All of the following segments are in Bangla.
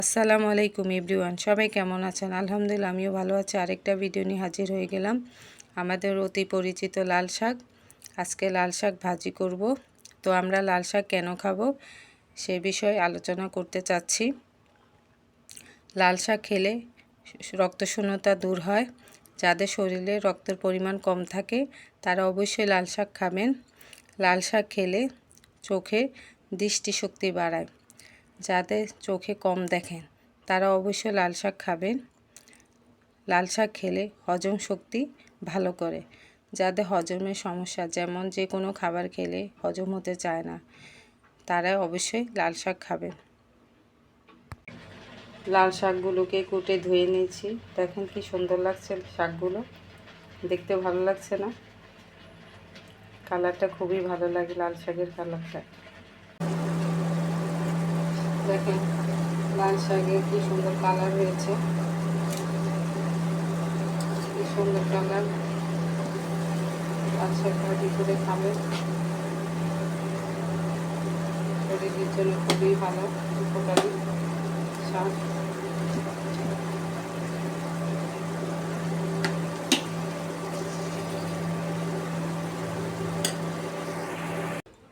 আসসালামু আলাইকুম এভরিওয়ান, সবাই কেমন আছেন? আলহামদুলিল্লাহ আমিও ভালো আছি। আরেকটা ভিডিও নিয়ে হাজির হয়ে গেলাম। আমাদের অতি পরিচিত লাল শাক, আজকে লাল শাক ভাজি করব। তো আমরা লাল শাক কেন খাবো সে বিষয়ে আলোচনা করতে চাচ্ছি। লাল শাক খেলে রক্তশূন্যতা দূর হয়। যাদের শরীরে রক্তের পরিমাণ কম থাকে তারা অবশ্যই লাল শাক খাবেন। লাল শাক খেলে চোখে দৃষ্টিশক্তি বাড়ায়। যাদের চোখে কম দেখেন তারা অবশ্যই লাল শাক খাবেন। লাল শাক খেলে হজম শক্তি ভালো করে। যাদের হজমের সমস্যা, যেমন যে কোনো খাবার খেলে হজম হতে চায় না, তারা অবশ্যই লাল শাক খাবেন। লাল শাকগুলোকে কুটে ধুয়ে নিয়েছি। দেখেন কি সুন্দর লাগছে শাকগুলো, দেখতে ভালো লাগছে না? কালারটা খুবই ভালো লাগে, লাল শাকের কালারটা দেখেন। লাল শাকের কি সুন্দর কালার হয়েছে, কি সুন্দর কালার। লাল শাক ভাজি করে খাবেন, শরীরের জন্য খুবই ভালো, উপকারী শাক।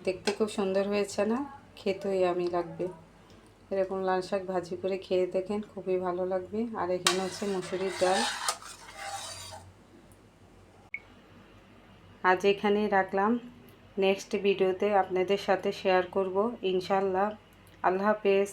দেখতে খুব সুন্দর হয়েছে না? খেতেই আমি লাগবে। এরকম লাল শাক ভাজি করে খেয়ে দেখেন, খুবই ভালো লাগবে। আর এখানে হচ্ছে মুসুরির ডাল। আজ এখানেই রাখলাম, নেক্সট ভিডিওতে আপনাদের সাথে শেয়ার করব ইনশাআল্লাহ। আল্লাহ হাফেজ।